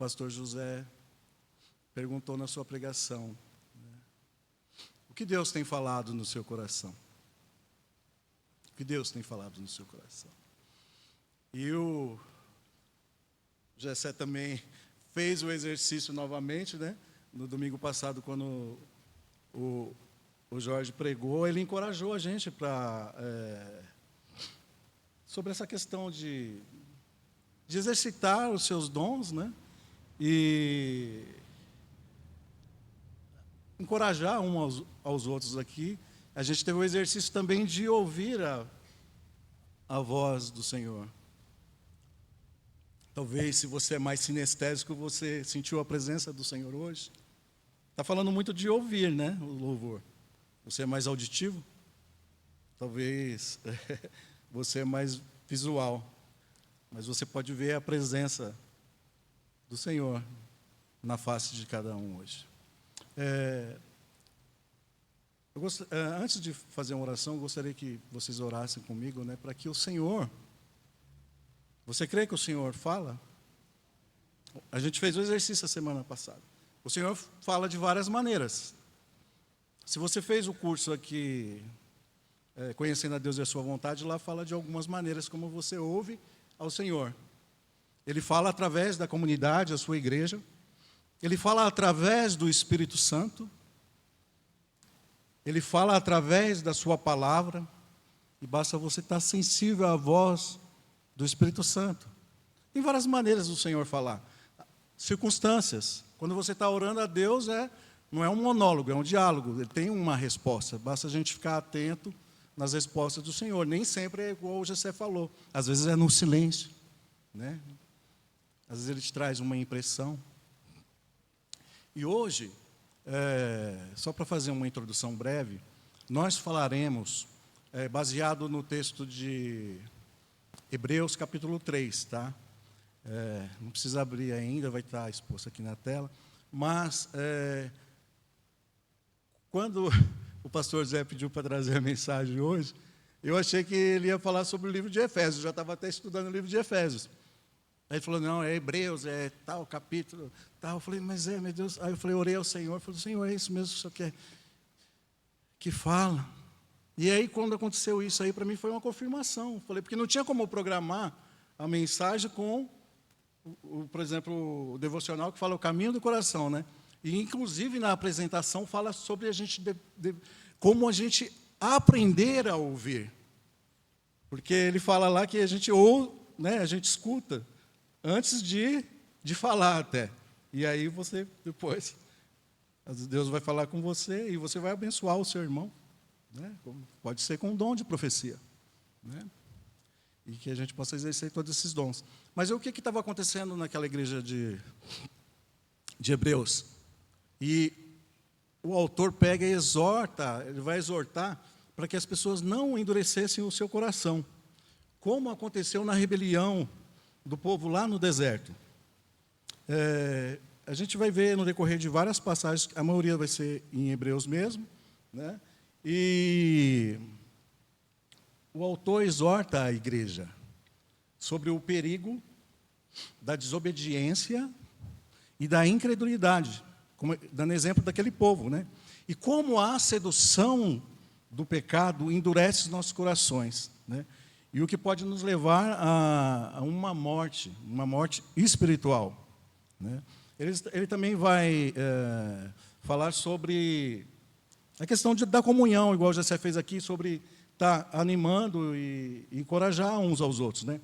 pastor José perguntou na sua pregação, né? O que Deus tem falado no seu coração? O que Deus tem falado no seu coração? E o Gessé também fez o exercício novamente, né? No domingo passado, quando o Jorge pregou, ele encorajou a gente para sobre essa questão de exercitar os seus dons, né? E encorajar uns aos outros aqui. A gente teve o exercício também de ouvir a voz do Senhor. Talvez, se você é mais sinestésico, você sentiu a presença do Senhor hoje. Está falando muito de ouvir, né, o louvor. Você é mais auditivo? Talvez você é mais visual. Mas você pode ver a presença do Senhor na face de cada um hoje. Antes de fazer uma oração, eu gostaria que vocês orassem comigo, né, para que o Senhor... Você crê que o Senhor fala? A gente fez o exercício a semana passada. O Senhor fala de várias maneiras. Se você fez o curso aqui, Conhecendo a Deus e a Sua Vontade, lá fala de algumas maneiras como você ouve ao Senhor. Ele fala através da comunidade, a sua igreja. Ele fala através do Espírito Santo. Ele fala através da sua palavra. E basta você estar sensível à voz do Espírito Santo. Tem várias maneiras do Senhor falar. Circunstâncias. Quando você está orando a Deus, não é um monólogo, é um diálogo. Ele tem uma resposta. Basta a gente ficar atento nas respostas do Senhor. Nem sempre é igual o Gessé falou. Às vezes é no silêncio, né? Às vezes ele te traz uma impressão. E hoje, só para fazer uma introdução breve, nós falaremos, baseado no texto de Hebreus capítulo 3, tá? Não precisa abrir ainda, vai estar exposto aqui na tela. Mas, quando o pastor Zé pediu para trazer a mensagem hoje, eu achei que ele ia falar sobre o livro de Efésios. Eu já estava até estudando o livro de Efésios. Aí ele falou, não, é Hebreus, é tal capítulo, tal. Eu falei, mas meu Deus. Aí eu falei, orei ao Senhor. Eu falei, Senhor, é isso mesmo que o Senhor quer que fala. E aí, quando aconteceu isso aí, para mim foi uma confirmação. Eu falei, porque não tinha como programar a mensagem com, por exemplo, o devocional que fala o caminho do coração, né? E, inclusive, na apresentação, fala sobre a gente como a gente aprender a ouvir. Porque ele fala lá que a gente né, a gente escuta antes de falar até. E aí você, depois, Deus vai falar com você e você vai abençoar o seu irmão. Né? Pode ser com um dom de profecia. Né? E que a gente possa exercer todos esses dons. Mas o que estava acontecendo naquela igreja de Hebreus? E o autor pega e exorta, ele vai exortar para que as pessoas não endurecessem o seu coração, como aconteceu na rebelião do povo lá no deserto. A gente vai ver no decorrer de várias passagens, a maioria vai ser em Hebreus mesmo, né? E o autor exorta a igreja sobre o perigo da desobediência e da incredulidade, dando exemplo daquele povo, né? E como a sedução do pecado endurece os nossos corações, né? E o que pode nos levar a uma morte espiritual, né? Ele também vai falar sobre a questão da comunhão, igual já se fez aqui, sobre estar animando e encorajar uns aos outros, né?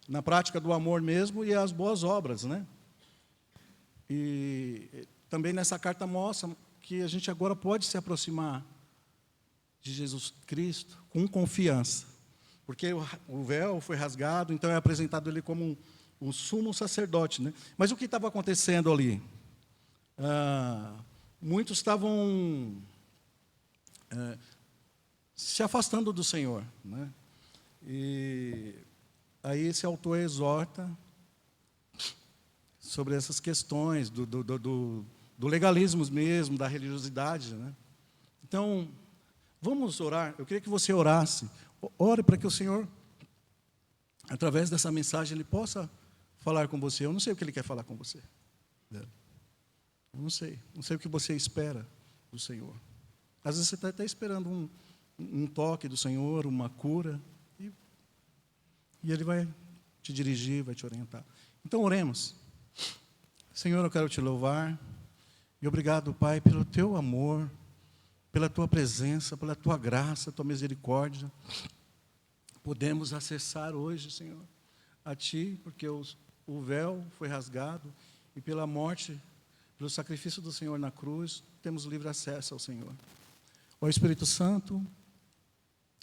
Na prática do amor mesmo e as boas obras, né? E também nessa carta mostra que a gente agora pode se aproximar de Jesus Cristo com confiança, porque o véu foi rasgado, então é apresentado ele como um sumo sacerdote, né? Mas o que estava acontecendo ali? Muitos estavam se afastando do Senhor, né? E aí esse autor exorta sobre essas questões do legalismo mesmo, da religiosidade, né? Então, vamos orar. Eu queria que você orasse. Ore para que o Senhor, através dessa mensagem, Ele possa falar com você. Eu não sei o que Ele quer falar com você. Eu não sei o que você espera do Senhor. Às vezes você está até esperando um toque do Senhor, uma cura, e Ele vai te dirigir, vai te orientar. Então, oremos. Senhor, eu quero te louvar, e obrigado, Pai, pelo teu amor, pela tua presença, pela tua graça, tua misericórdia. Podemos acessar hoje, Senhor, a Ti, porque o véu foi rasgado, e pela morte, pelo sacrifício do Senhor na cruz, temos livre acesso ao Senhor. Ó Espírito Santo,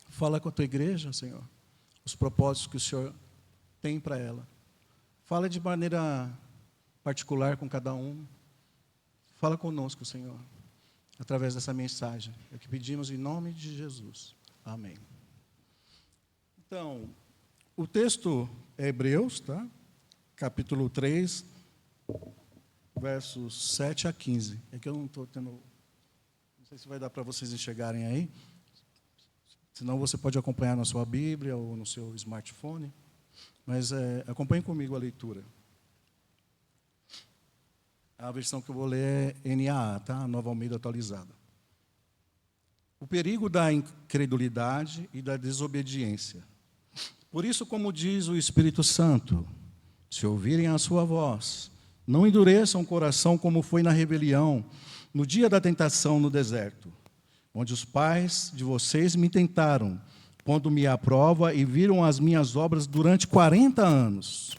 fala com a tua igreja, Senhor, os propósitos que o Senhor tem para ela. Fala de maneira particular com cada um. Fala conosco, Senhor, através dessa mensagem. É o que pedimos em nome de Jesus. Amém. Então, o texto é Hebreus, tá? Capítulo 3, versos 7 a 15. É que eu não estou tendo... Não sei se vai dar para vocês enxergarem aí. Senão você pode acompanhar na sua Bíblia ou no seu smartphone. Mas acompanhe comigo a leitura. A versão que eu vou ler é NAA, tá? A Nova Almeida atualizada. O perigo da incredulidade e da desobediência. Por isso, como diz o Espírito Santo, se ouvirem a sua voz, não endureçam o coração como foi na rebelião, no dia da tentação no deserto, onde os pais de vocês me tentaram, pondo-me à prova e viram as minhas obras durante 40 anos.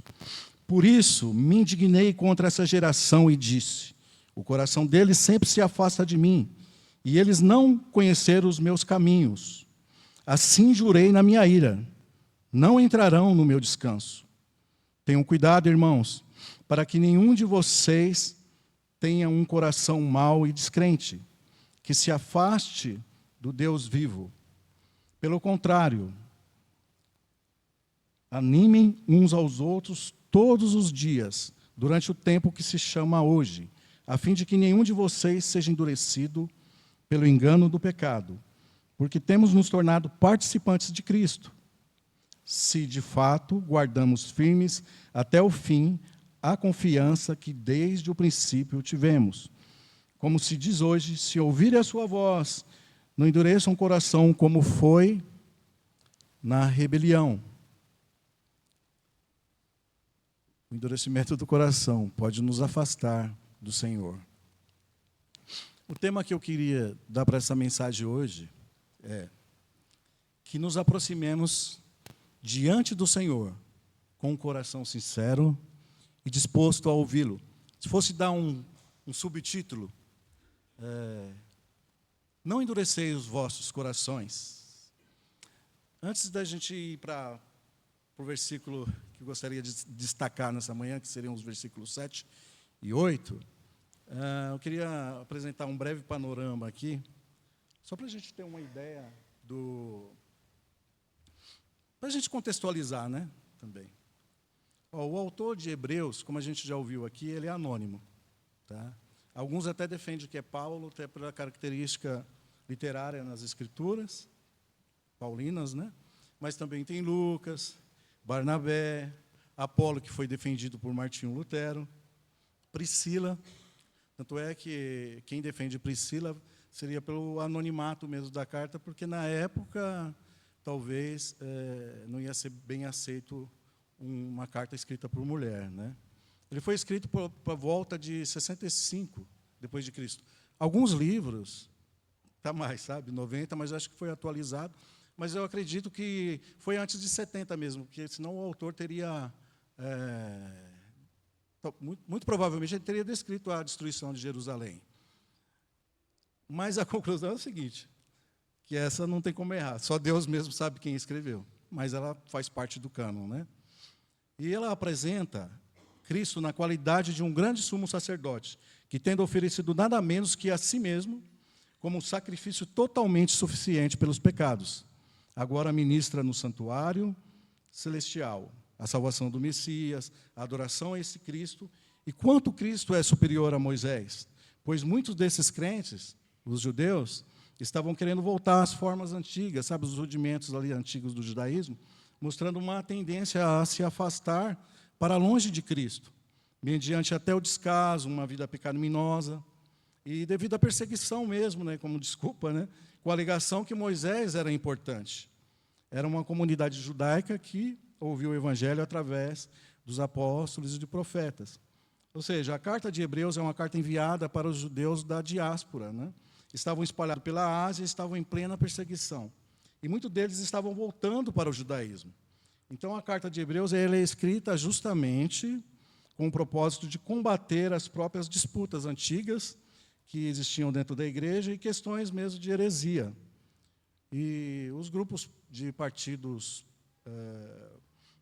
Por isso, me indignei contra essa geração e disse, o coração deles sempre se afasta de mim, e eles não conheceram os meus caminhos. Assim jurei na minha ira, não entrarão no meu descanso. Tenham cuidado, irmãos, para que nenhum de vocês tenha um coração mau e descrente, que se afaste do Deus vivo. Pelo contrário, animem uns aos outros todos os dias, durante o tempo que se chama hoje, a fim de que nenhum de vocês seja endurecido pelo engano do pecado, porque temos nos tornado participantes de Cristo, se de fato guardamos firmes até o fim a confiança que desde o princípio tivemos. Como se diz hoje, se ouvirem a sua voz, não endureçam o coração como foi na rebelião. O endurecimento do coração pode nos afastar do Senhor. O tema que eu queria dar para essa mensagem hoje é que nos aproximemos diante do Senhor com um coração sincero e disposto a ouvi-lo. Se fosse dar um subtítulo, não endureceis os vossos corações. Antes da gente ir para o versículo que eu gostaria de destacar nessa manhã, que seriam os versículos 7 e 8, eu queria apresentar um breve panorama aqui, só para a gente ter uma ideia para a gente contextualizar, né, também. O autor de Hebreus, como a gente já ouviu aqui, ele é anônimo. Tá? Alguns até defendem que é Paulo, até pela característica literária nas escrituras, paulinas, né? Mas também tem Lucas, Barnabé, Apolo, que foi defendido por Martinho Lutero, Priscila. Tanto é que quem defende Priscila seria pelo anonimato mesmo da carta, porque na época, talvez, não ia ser bem aceito uma carta escrita por mulher, né? Ele foi escrito por volta de 65 depois de Cristo. Alguns livros, está mais, sabe, 90, mas acho que foi atualizado. Mas eu acredito que foi antes de 70 mesmo, porque senão o autor teria, muito provavelmente, ele teria descrito a destruição de Jerusalém. Mas a conclusão é o seguinte, que essa não tem como errar, só Deus mesmo sabe quem escreveu, mas ela faz parte do cânon, né? E ela apresenta Cristo na qualidade de um grande sumo sacerdote, que tendo oferecido nada menos que a si mesmo, como um sacrifício totalmente suficiente pelos pecados, agora ministra no santuário celestial a salvação do Messias, a adoração a esse Cristo. E quanto Cristo é superior a Moisés? Pois muitos desses crentes, os judeus, estavam querendo voltar às formas antigas, sabe, os rudimentos ali antigos do judaísmo, mostrando uma tendência a se afastar para longe de Cristo. mediante até o descaso, uma vida pecaminosa, e devido à perseguição mesmo, né, como desculpa, né, com a alegação que Moisés era importante. Era uma comunidade judaica que ouviu o Evangelho através dos apóstolos e de profetas. Ou seja, a carta de Hebreus é uma carta enviada para os judeus da diáspora, né? Estavam espalhados pela Ásia e estavam em plena perseguição. E muitos deles estavam voltando para o judaísmo. Então, a carta de Hebreus ela é escrita justamente com o propósito de combater as próprias disputas antigas que existiam dentro da igreja e questões mesmo de heresia. E os grupos de partidos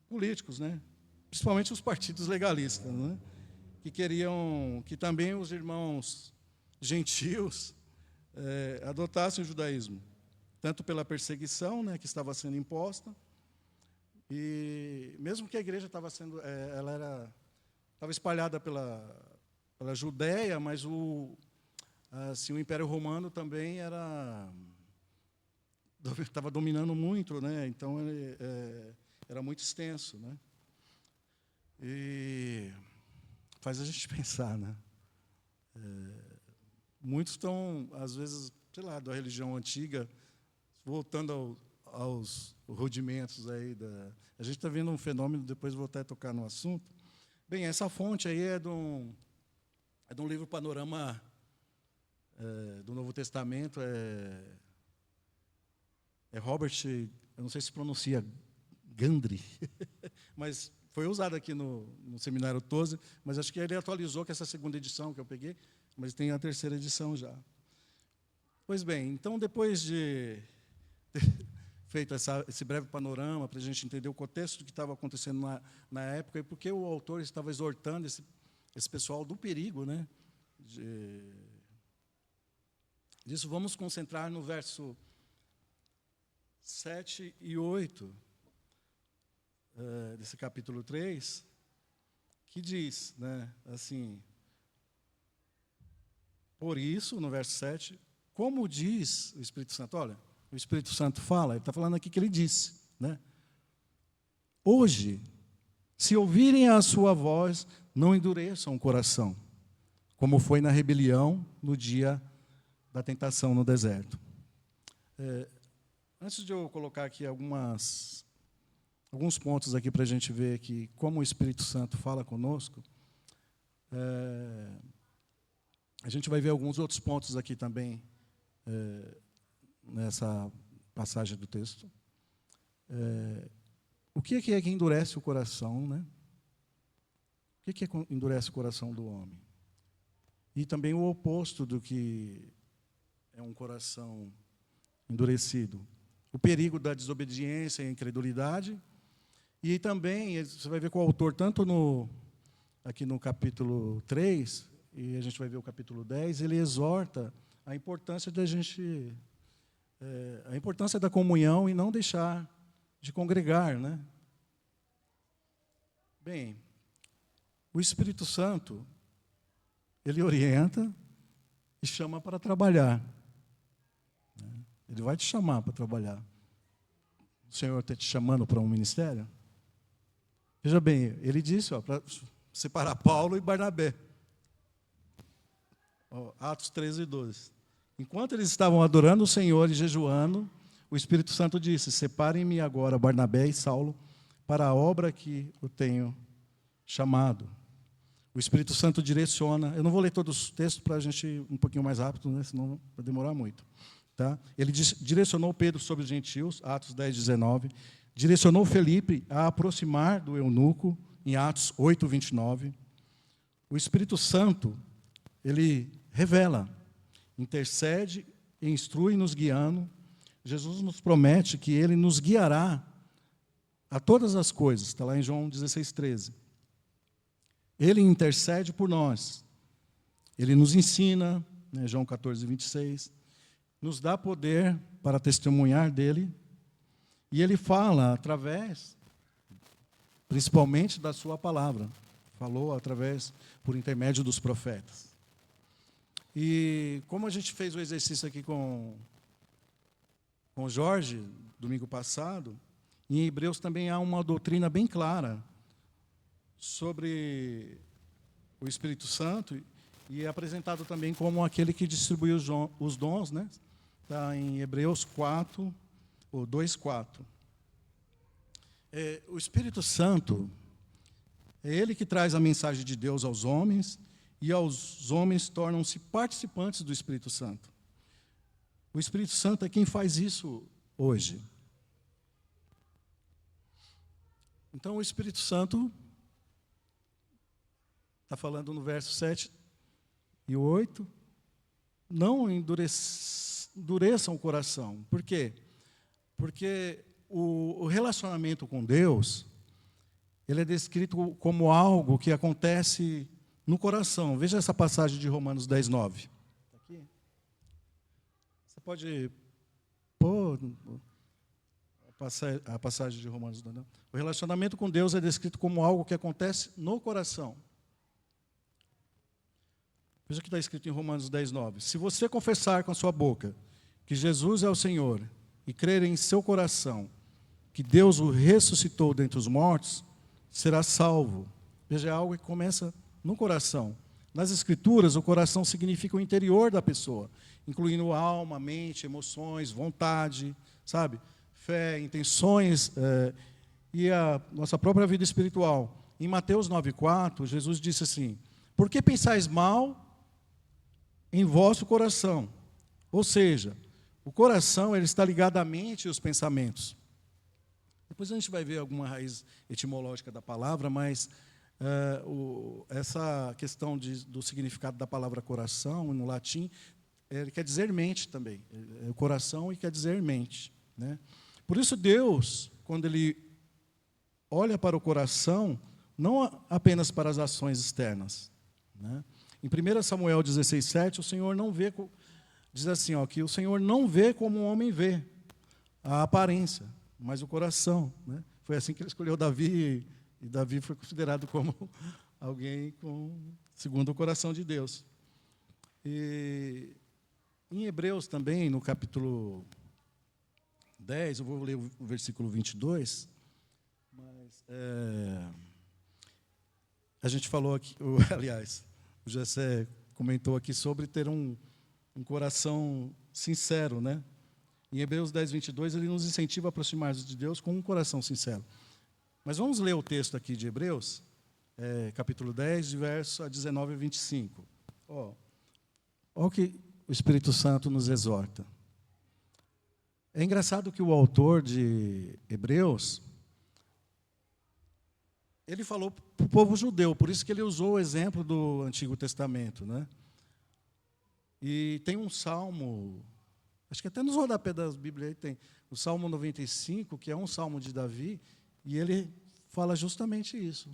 políticos, né? Principalmente os partidos legalistas, né? Que queriam que também os irmãos gentios adotassem o judaísmo, tanto pela perseguição, né, que estava sendo imposta, e mesmo que a igreja estava sendo, estava espalhada pela Judéia, mas o Império Romano também estava dominando muito, né? Então era muito extenso, né? E faz a gente pensar, né? Muitos estão, às vezes, sei lá, da religião antiga, voltando aos rudimentos aí a gente está vendo um fenômeno, depois vou até tocar no assunto. Bem, essa fonte aí é de um livro Panorama do Novo Testamento, Robert, eu não sei se pronuncia Gundry, mas foi usado aqui no Seminário Tozer, mas acho que ele atualizou com essa segunda edição que eu peguei, mas tem a terceira edição já. Pois bem, então, depois de ter feito esse breve panorama, para a gente entender o contexto do que estava acontecendo na época e por que o autor estava exortando esse pessoal do perigo, né, disso, vamos concentrar no verso 7 e 8 desse capítulo 3, que diz, né, assim: por isso, no verso 7, como diz o Espírito Santo, olha, o Espírito Santo fala, ele está falando aqui que ele disse, né? Hoje, se ouvirem a sua voz, não endureçam o coração, como foi na rebelião no dia da tentação no deserto. Antes de eu colocar aqui alguns pontos aqui para a gente ver aqui como o Espírito Santo fala conosco, a gente vai ver alguns outros pontos aqui também nessa passagem do texto. O que é que endurece o coração, né? O que é que endurece o coração do homem? E também o oposto do que é um coração endurecido. O perigo da desobediência e incredulidade. E também, você vai ver com o autor, tanto aqui no capítulo 3, e a gente vai ver o capítulo 10, ele exorta a importância da gente, a importância da comunhão e não deixar de congregar, né? Bem, o Espírito Santo, ele orienta e chama para trabalhar. Ele vai te chamar para trabalhar. O Senhor está te chamando para um ministério? Veja bem, ele disse, para separar Paulo e Barnabé. Atos 13 e 12. Enquanto eles estavam adorando o Senhor e jejuando, o Espírito Santo disse: separem-me agora Barnabé e Saulo para a obra que eu tenho chamado. O Espírito Santo direciona. Eu não vou ler todos os textos para a gente ir um pouquinho mais rápido, né, senão vai demorar muito. Tá? Ele direcionou Pedro sobre os gentios, Atos 10, 19. Direcionou Felipe a aproximar do eunuco, em Atos 8, 29. O Espírito Santo, ele revela, intercede e instrui nos guiando. Jesus nos promete que ele nos guiará a todas as coisas. Está lá em João 16, 13. Ele intercede por nós. Ele nos ensina, né, João 14, 26. Nos dá poder para testemunhar dele. E ele fala através, principalmente da sua palavra. Falou por intermédio dos profetas. E como a gente fez o exercício aqui com o Jorge, domingo passado, em Hebreus também há uma doutrina bem clara sobre o Espírito Santo, e é apresentado também como aquele que distribui os dons, né? Está em Hebreus 4, ou 2:4. O Espírito Santo é ele que traz a mensagem de Deus aos homens, e aos homens tornam-se participantes do Espírito Santo. O Espírito Santo é quem faz isso hoje. Então, o Espírito Santo está falando no verso 7 e 8, não endureçam o coração. Por quê? Porque o relacionamento com Deus, ele é descrito como algo que acontece no coração. Veja essa passagem de Romanos 10:9. Aqui. Você pode pôr a passagem de Romanos 10:9. O relacionamento com Deus é descrito como algo que acontece no coração. Veja o que está escrito em Romanos 10:9. Se você confessar com a sua boca que Jesus é o Senhor e crer em seu coração que Deus o ressuscitou dentre os mortos, será salvo. Veja, é algo que começa no coração. Nas Escrituras, o coração significa o interior da pessoa, incluindo alma, mente, emoções, vontade, sabe? Fé, intenções e a nossa própria vida espiritual. Em Mateus 9:4, Jesus disse assim: por que pensais mal em vosso coração? Ou seja, o coração ele está ligado à mente e aos pensamentos. Depois a gente vai ver alguma raiz etimológica da palavra, mas essa questão do significado da palavra coração, no latim, ele quer dizer mente também. É o coração e quer dizer mente, né? Por isso Deus, quando Ele olha para o coração, não apenas para as ações externas, né? Em 1 Samuel 16:7, o Senhor não vê, diz assim, que o Senhor não vê como um homem vê a aparência, mas o coração, né? Foi assim que Ele escolheu Davi, e Davi foi considerado como alguém segundo o coração de Deus. E em Hebreus também, no capítulo 10, eu vou ler o versículo 22, mas a gente falou aqui, aliás, o Jessé comentou aqui sobre ter um coração sincero, né? Em Hebreus 10:22, ele nos incentiva a aproximar-nos de Deus com um coração sincero. Mas vamos ler o texto aqui de Hebreus, capítulo 10, de verso a 19 e 25. Olha o que o Espírito Santo nos exorta. É engraçado que o autor de Hebreus, ele falou para o povo judeu, por isso que ele usou o exemplo do Antigo Testamento, né? E tem um salmo, acho que até nos rodapés das Bíblias aí tem, o Salmo 95, que é um salmo de Davi, e ele fala justamente isso.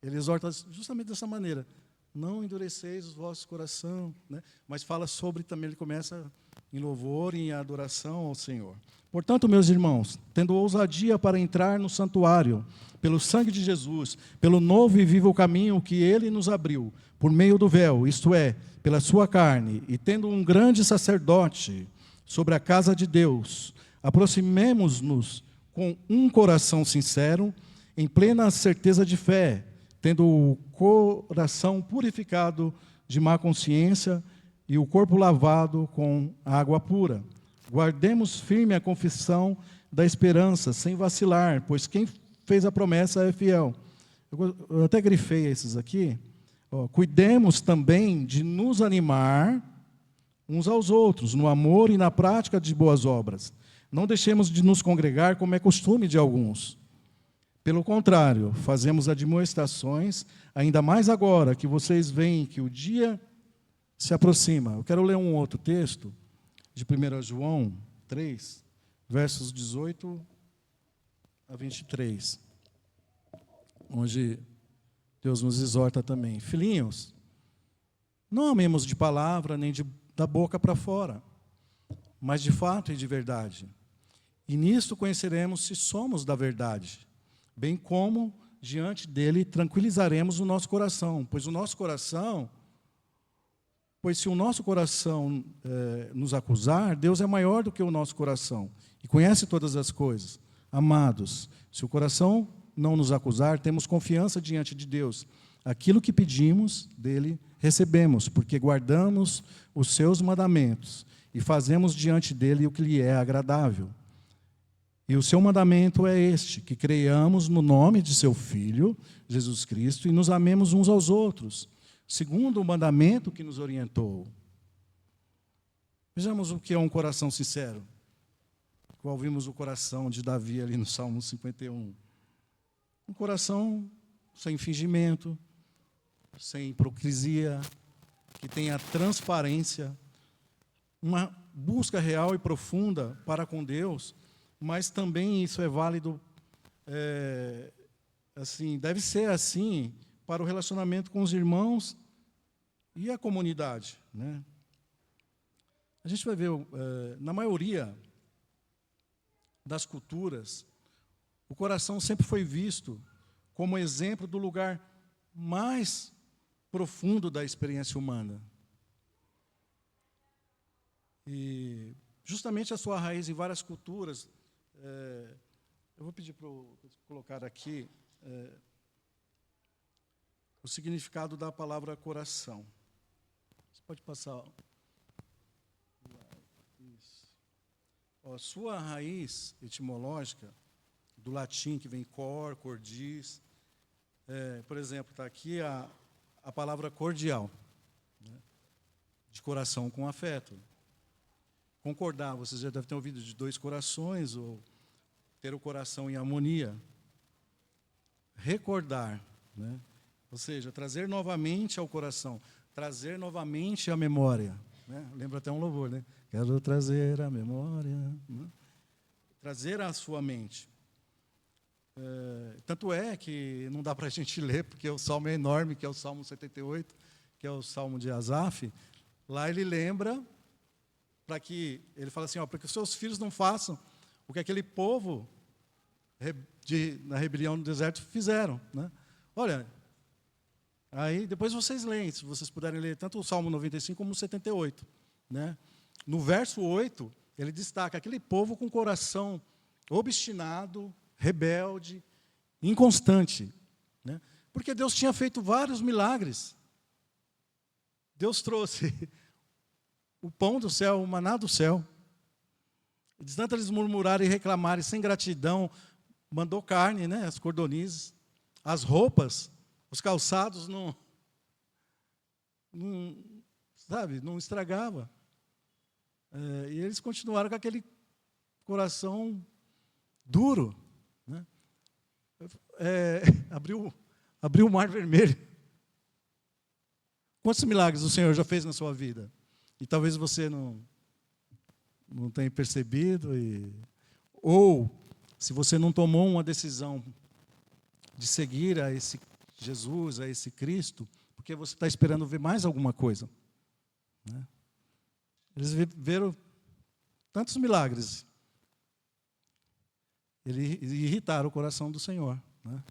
Ele exorta justamente dessa maneira. Não endureceis os vossos corações, né? Mas fala sobre também, ele começa em louvor e em adoração ao Senhor. Portanto, meus irmãos, tendo ousadia para entrar no santuário, pelo sangue de Jesus, pelo novo e vivo caminho que Ele nos abriu, por meio do véu, isto é, pela sua carne, e tendo um grande sacerdote sobre a casa de Deus, aproximemo-nos com um coração sincero, em plena certeza de fé, tendo o coração purificado de má consciência e o corpo lavado com água pura. Guardemos firme a confissão da esperança, sem vacilar, pois quem fez a promessa é fiel. Eu até grifei esses aqui. Cuidemos também de nos animar uns aos outros, no amor e na prática de boas obras. Não deixemos de nos congregar, como é costume de alguns. Pelo contrário, fazemos admoestações, ainda mais agora que vocês veem que o dia se aproxima. Eu quero ler um outro texto, de 1 João 3, versos 18 a 23, onde Deus nos exorta também. Filhinhos, não amemos de palavra, nem da boca para fora, mas de fato e de verdade. E nisto conheceremos se somos da verdade, bem como diante dele tranquilizaremos o nosso coração, pois se o nosso coração nos acusar, Deus é maior do que o nosso coração e conhece todas as coisas. Amados, se o coração não nos acusar, temos confiança diante de Deus. aquilo que pedimos dele, recebemos, porque guardamos os seus mandamentos e fazemos diante dele o que lhe é agradável. E o seu mandamento é este, que creiamos no nome de seu Filho, Jesus Cristo, e nos amemos uns aos outros, segundo o mandamento que nos orientou. Vejamos o que é um coração sincero. Qual vimos o coração de Davi ali no Salmo 51. Um coração sem fingimento, sem hipocrisia, que tenha transparência, uma busca real e profunda para com Deus, mas também isso é válido, assim, deve ser assim para o relacionamento com os irmãos e a comunidade, né? A gente vai ver, na maioria das culturas, o coração sempre foi visto como exemplo do lugar mais profundo da experiência humana. E justamente a sua raiz em várias culturas, eu vou pedir para colocar aqui o significado da palavra coração. Você pode passar. Isso. Ó, sua raiz etimológica, do latim, que vem cor, cordis, por exemplo, está aqui a palavra cordial, né? De coração com afeto. Concordar, vocês já devem ter ouvido de dois corações, ou ter o coração em harmonia. Recordar, né? Ou seja, trazer novamente ao coração, trazer novamente à memória, né? Lembra até um louvor, né? Quero trazer a memória, né? Trazer à sua mente. Tanto é que não dá para a gente ler, porque o salmo é enorme, que é o Salmo 78, que é o Salmo de Asaf. Lá ele lembra, para que, ele fala assim, para que os seus filhos não façam o que aquele povo na rebelião no deserto fizeram, né? Olha, aí depois vocês leem, se vocês puderem ler tanto o Salmo 95 como o 78, né? No verso 8, ele destaca aquele povo com coração obstinado, rebelde, inconstante, né? Porque Deus tinha feito vários milagres. Deus trouxe o pão do céu, o maná do céu. De tanto eles murmurarem e reclamarem sem gratidão, mandou carne, né? As cordonizes, as roupas, os calçados não estragava. E eles continuaram com aquele coração duro, né? Abriu o Mar Vermelho. Quantos milagres o Senhor já fez na sua vida? E talvez você não tenha percebido, ou se você não tomou uma decisão de seguir a esse Jesus, a esse Cristo, porque você está esperando ver mais alguma coisa, né? Eles viram tantos milagres, eles irritaram o coração do Senhor, né?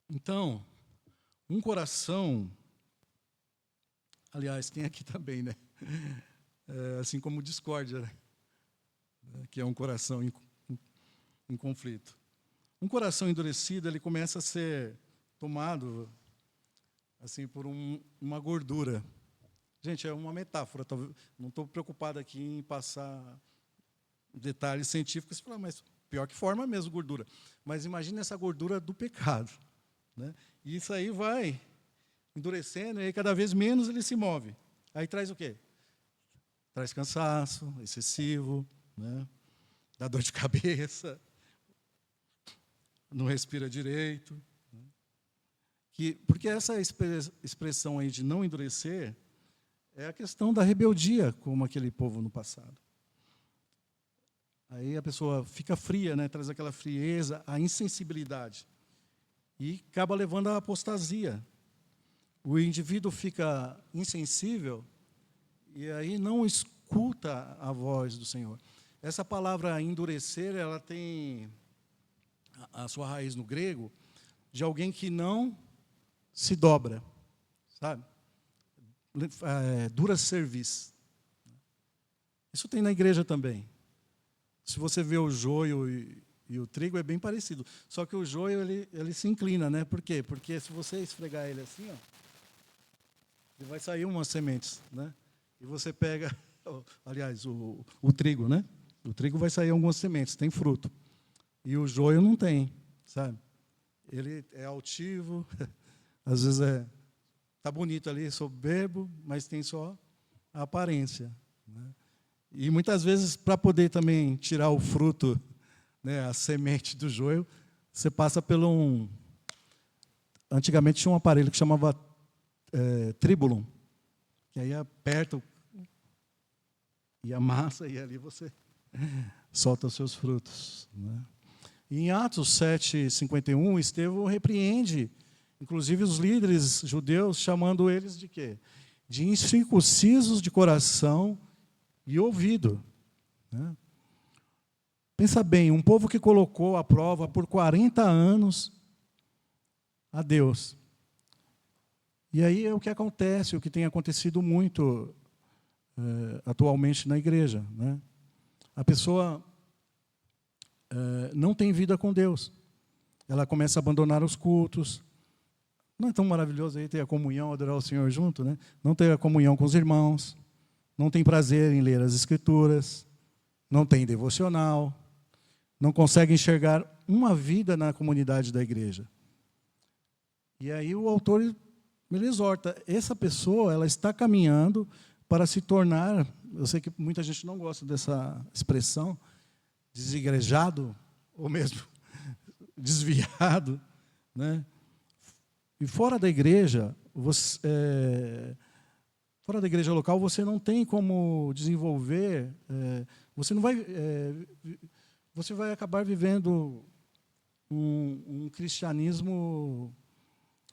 Então, um coração, aliás, tem aqui também, né? Assim como discórdia, né? Que é um coração em conflito. Um coração endurecido, ele começa a ser tomado assim por uma gordura. Gente, é uma metáfora. Não estou preocupado aqui em passar detalhes científicos. Você fala, mas pior que forma mesmo gordura. Mas imagine essa gordura do pecado, né? E isso aí vai endurecendo, e aí cada vez menos ele se move. Aí traz o quê? Traz cansaço excessivo, né? Dá dor de cabeça, não respira direito, né? Porque essa expressão aí de não endurecer é a questão da rebeldia, como aquele povo no passado. Aí a pessoa fica fria, né? Traz aquela frieza, a insensibilidade. E acaba levando à apostasia. O indivíduo fica insensível e aí não escuta a voz do Senhor. Essa palavra endurecer, ela tem a sua raiz no grego de alguém que não se dobra, sabe? Dura serviço. Isso tem na igreja também. Se você vê o joio e o trigo é bem parecido. Só que o joio, ele se inclina, né? Por quê? Porque se você esfregar ele assim, ó, ele vai sair umas sementes, né? E você pega, aliás, o trigo, né? O trigo vai sair algumas sementes, tem fruto. E o joio não tem, sabe? Ele é altivo, às vezes tá bonito ali, soberbo, mas tem só a aparência, né? E muitas vezes, para poder também tirar o fruto, né, a semente do joio, você passa pelo Antigamente tinha um aparelho que chamava tribulum, que aí aperta e amassa, e ali você solta os seus frutos, né? E em Atos 7:51, Estevão repreende, inclusive, os líderes judeus, chamando eles de quê? De incircuncisos de coração e ouvido, né? Pensa bem, um povo que colocou à prova por 40 anos a Deus. E aí é o que acontece, o que tem acontecido muito atualmente na igreja, né? A pessoa não tem vida com Deus. Ela começa a abandonar os cultos. Não é tão maravilhoso aí ter a comunhão, adorar o Senhor junto, né? Não ter a comunhão com os irmãos, não tem prazer em ler as Escrituras, não tem devocional, não consegue enxergar uma vida na comunidade da igreja. E aí o autor ele exorta, essa pessoa ela está caminhando para se tornar, eu sei que muita gente não gosta dessa expressão, desigrejado, ou mesmo desviado, né? E fora da igreja, fora da igreja local, você não tem como desenvolver, você vai acabar vivendo um cristianismo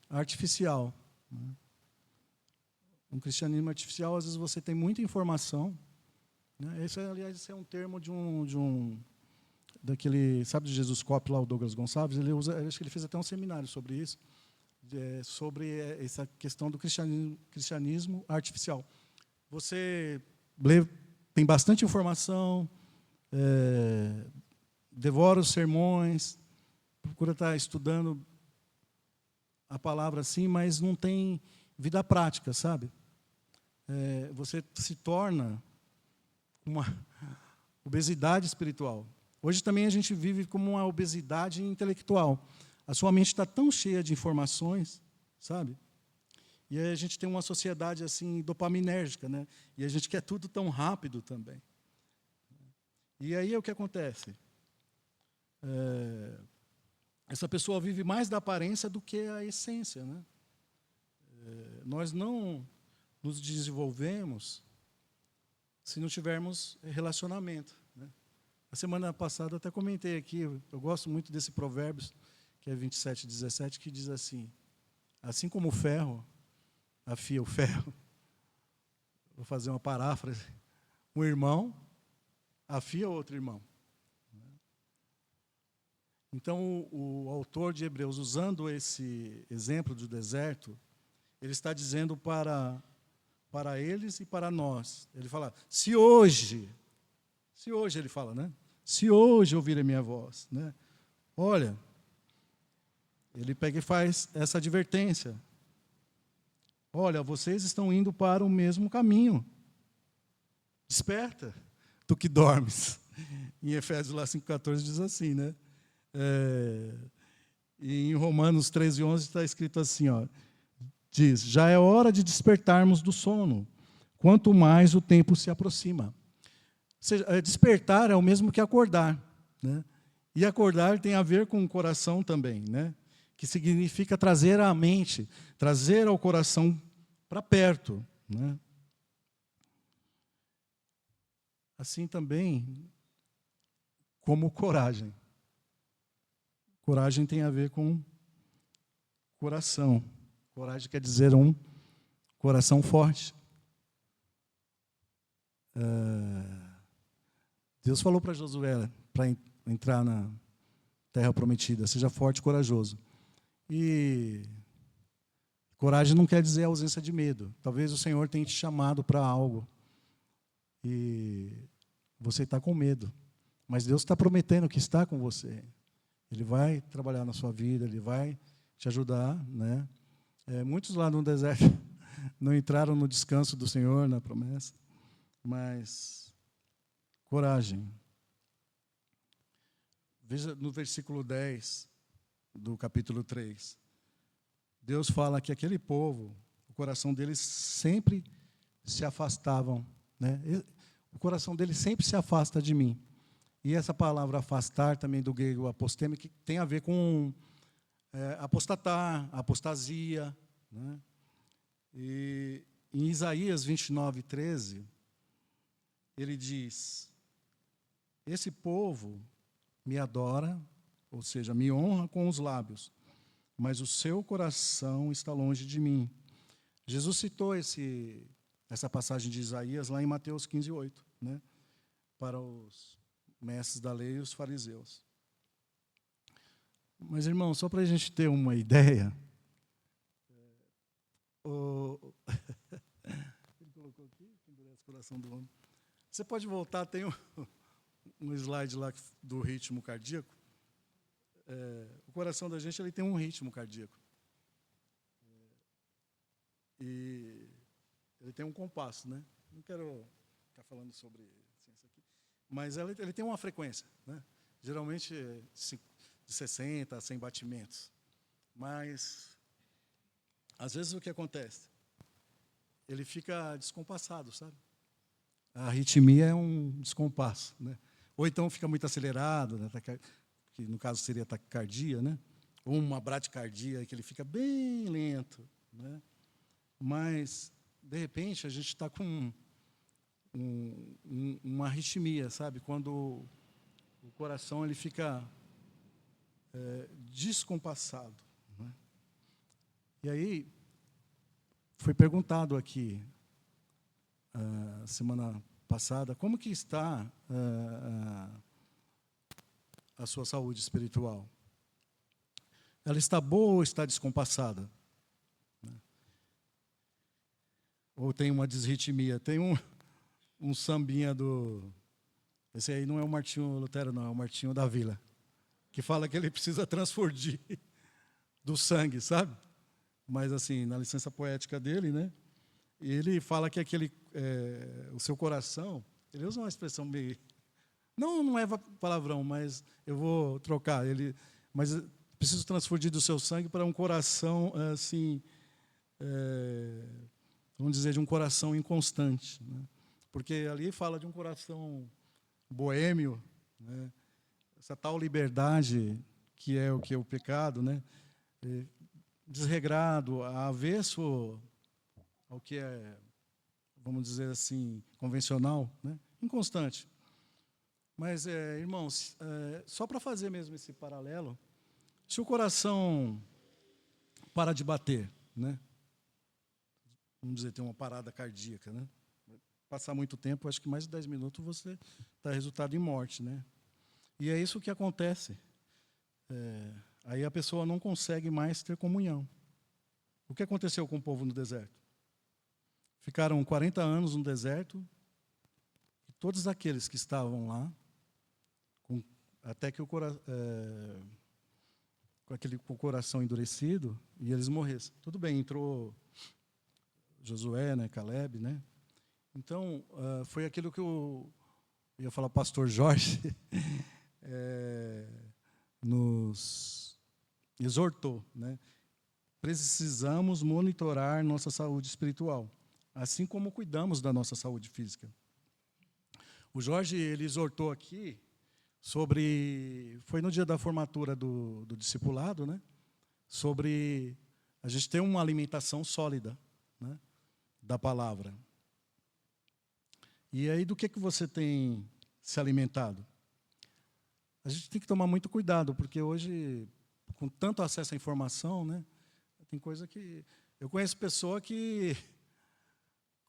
artificial, né? Um cristianismo artificial, às vezes você tem muita informação, né? Aliás, esse é um termo daquele, sabe, de Jesus Cop, lá, o Douglas Gonçalves, acho que ele fez até um seminário sobre isso, sobre essa questão do cristianismo artificial. Você tem bastante informação, devora os sermões, procura estar estudando a palavra assim, mas não tem vida prática, sabe? Você se torna uma obesidade espiritual. Hoje também a gente vive como uma obesidade intelectual. A sua mente está tão cheia de informações, sabe? E aí a gente tem uma sociedade assim dopaminérgica, né? E a gente quer tudo tão rápido também. E aí é o que acontece. Essa pessoa vive mais da aparência do que a essência, né? Nós não nos desenvolvemos se não tivermos relacionamento, né? A semana passada eu até comentei aqui, eu gosto muito desse Provérbios, que é 27:17, que diz assim como o ferro afia o ferro, vou fazer uma paráfrase, um irmão afia outro irmão. Então, o autor de Hebreus, usando esse exemplo do deserto, ele está dizendo para eles e para nós. Ele fala, se hoje ele fala, né? Se hoje ouvirem a minha voz, né? Olha, ele pega e faz essa advertência. Olha, vocês estão indo para o mesmo caminho. Desperta, tu que dormes. Em Efésios lá 5:14 diz assim, né? E em Romanos 13:11 está escrito assim, ó, diz, já é hora de despertarmos do sono, quanto mais o tempo se aproxima. Ou seja, despertar é o mesmo que acordar, né? E acordar tem a ver com o coração também, né? Que significa trazer à mente, trazer ao coração para perto, né? Assim também como coragem. Coragem tem a ver com coração. Coragem quer dizer um coração forte. Deus falou para Josué, para entrar na terra prometida, seja forte e corajoso. E coragem não quer dizer ausência de medo. Talvez o Senhor tenha te chamado para algo e você está com medo. Mas Deus está prometendo que está com você. Ele vai trabalhar na sua vida, Ele vai te ajudar, né? Muitos lá no deserto não entraram no descanso do Senhor, na promessa, mas coragem. Veja no versículo 10 do capítulo 3. Deus fala que aquele povo, o coração deles sempre se afastavam, né? O coração deles sempre se afasta de mim. E essa palavra afastar, também do grego aposteme, que tem a ver com apostatar, apostasia, né? E em Isaías 29, 13, ele diz: esse povo me adora, ou seja, me honra com os lábios, mas o seu coração está longe de mim. Jesus citou essa passagem de Isaías lá em Mateus 15, 8, né? Para os mestres da lei e os fariseus. Mas, irmão, só para a gente ter uma ideia, ele colocou aqui, endurece o coração do homem. Você pode voltar, tem um slide lá do ritmo cardíaco. O coração da gente ele tem um ritmo cardíaco. E ele tem um compasso, né? Não quero ficar falando sobre ciência aqui, mas ele tem uma frequência, né? Geralmente de 60 a 100 batimentos. Mas, às vezes, o que acontece? Ele fica descompassado, sabe? A arritmia é um descompasso, né? Ou então fica muito acelerado, né? Que no caso seria taquicardia, né? Ou uma bradicardia, que ele fica bem lento, né? Mas, de repente, a gente está com uma arritmia, sabe? Quando o coração ele fica descompassado, né? E aí, foi perguntado aqui, semana passada, como que está a sua saúde espiritual? Ela está boa ou está descompassada? Ou tem uma desritmia? Tem um sambinha do... Esse aí não é o Martinho Lutero, não, é o Martinho da Vila, que fala que ele precisa transfundir do sangue, sabe? Mas, assim, na licença poética dele, né? Ele fala que o seu coração... Ele usa uma expressão meio... Não é palavrão, mas eu vou trocar. Mas preciso transfundir do seu sangue para um coração, assim... vamos dizer, de um coração inconstante, né? Porque ali fala de um coração boêmio, né? Essa tal liberdade que é o pecado, né? Desregrado, avesso ao que é, vamos dizer assim, convencional, né? Inconstante. Mas, irmãos, só para fazer mesmo esse paralelo, se o coração para de bater, né? Vamos dizer, tem uma parada cardíaca, né? Passar muito tempo, acho que mais de 10 minutos você está resultado em morte, né? E é isso que acontece. Aí a pessoa não consegue mais ter comunhão. O que aconteceu com o povo no deserto? Ficaram 40 anos no deserto, e todos aqueles que estavam lá, até que com o coração endurecido, e eles morressem. Tudo bem, entrou Josué, né, Caleb, né? Então, foi aquilo que eu ia falar, pastor Jorge, nos exortou, né? Precisamos monitorar nossa saúde espiritual, assim como cuidamos da nossa saúde física. O Jorge, ele exortou aqui foi no dia da formatura do discipulado, né? Sobre a gente ter uma alimentação sólida, né, da palavra. E aí, do que você tem se alimentado? A gente tem que tomar muito cuidado, porque hoje, com tanto acesso à informação, né, tem coisa que... Eu conheço pessoa que,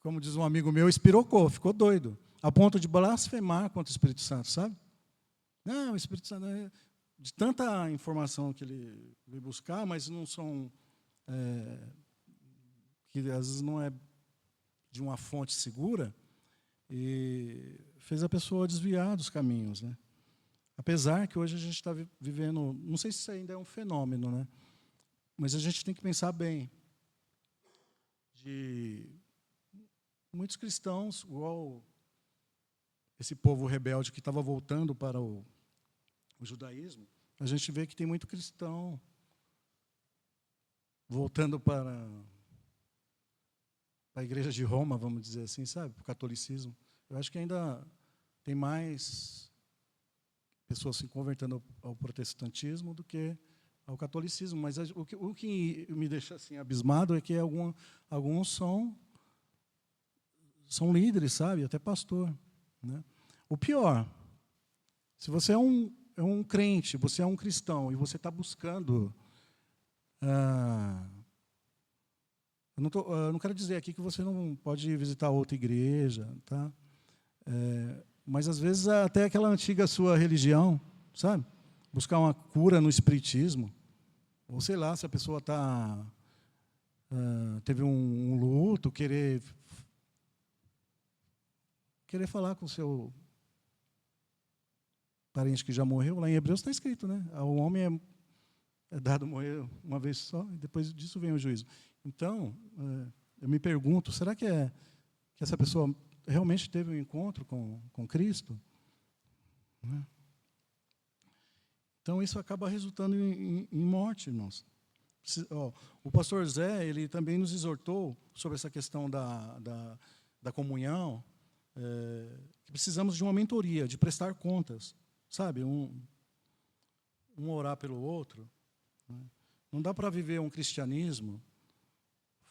como diz um amigo meu, espirocou, ficou doido, a ponto de blasfemar contra o Espírito Santo, sabe? Não, o Espírito Santo é de tanta informação que ele veio buscar, mas não são... que às vezes não é de uma fonte segura, e fez a pessoa desviar dos caminhos, né? Apesar que hoje a gente está vivendo, não sei se isso ainda é um fenômeno, né? Mas a gente tem que pensar bem. De muitos cristãos, igual esse povo rebelde que estava voltando para o judaísmo, a gente vê que tem muito cristão voltando para a igreja de Roma, vamos dizer assim, sabe? Para o catolicismo. Eu acho que ainda tem mais pessoas se convertendo ao protestantismo do que ao catolicismo. Mas o que me deixa assim abismado é que alguns são líderes, sabe? Até pastor, né? O pior, se você é um crente, você é um cristão e você está buscando... eu não quero dizer aqui que você não pode visitar outra igreja, tá? Mas, às vezes, até aquela antiga sua religião, sabe? Buscar uma cura no espiritismo. Ou, sei lá, se a pessoa teve um luto, querer falar com o seu parente que já morreu. Lá em Hebreus está escrito, né? Ao homem é dado morrer uma vez só, e depois disso vem o juízo. Então, eu me pergunto, será que essa pessoa realmente teve um encontro com Cristo? Né? Então, isso acaba resultando em morte, irmãos. O pastor Zé, ele também nos exortou sobre essa questão da comunhão, que precisamos de uma mentoria, de prestar contas, sabe? Um orar pelo outro. Né? Não dá para viver um cristianismo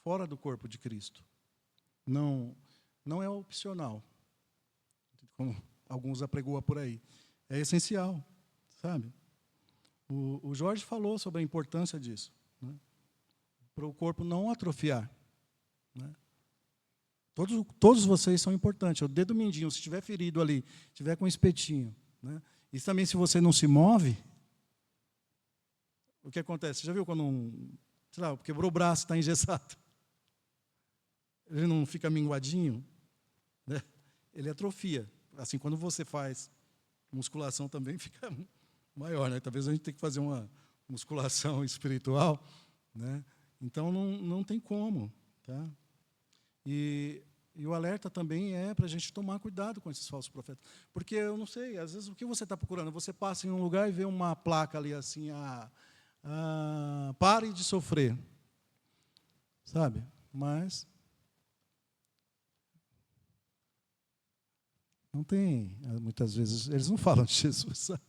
fora do corpo de Cristo. Não é opcional, como alguns apregoam por aí. É essencial, sabe? O Jorge falou sobre a importância disso, né? Para o corpo não atrofiar. Né? Todos vocês são importantes. O dedo mindinho, se estiver ferido ali, estiver com um espetinho, né? E também, se você não se move, o que acontece? Você já viu quando sei lá, quebrou o braço, está engessado? Ele não fica minguadinho, né? Ele atrofia. Assim, quando você faz musculação também fica maior, né? Talvez a gente tenha que fazer uma musculação espiritual, né? Então não tem como, tá? E o alerta também é para a gente tomar cuidado com esses falsos profetas, porque eu não sei, às vezes o que você está procurando? Você passa em um lugar e vê uma placa ali assim, pare de sofrer, sabe? Mas não tem, muitas vezes, eles não falam de Jesus, sabe?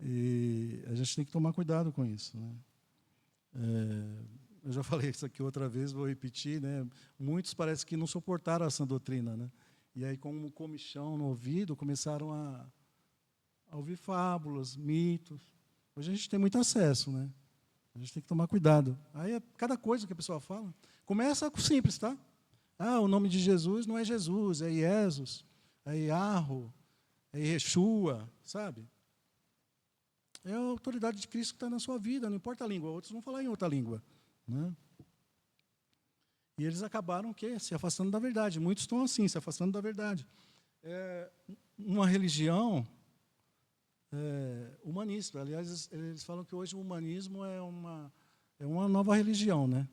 E a gente tem que tomar cuidado com isso, né? Eu já falei isso aqui outra vez, vou repetir, né? Muitos parece que não suportaram essa doutrina, né? E aí, com um comichão no ouvido, começaram a ouvir fábulas, mitos. Hoje a gente tem muito acesso, né? A gente tem que tomar cuidado. Aí, cada coisa que a pessoa fala, começa com simples, tá? O nome de Jesus não é Jesus, é Jesus, é Yahweh, é Yeshua, sabe? É a autoridade de Cristo que está na sua vida, não importa a língua. Outros vão falar em outra língua, né? E eles acabaram se afastando da verdade. Muitos estão assim, se afastando da verdade. Uma religião humanista. Aliás, eles falam que hoje o humanismo é uma nova religião, né?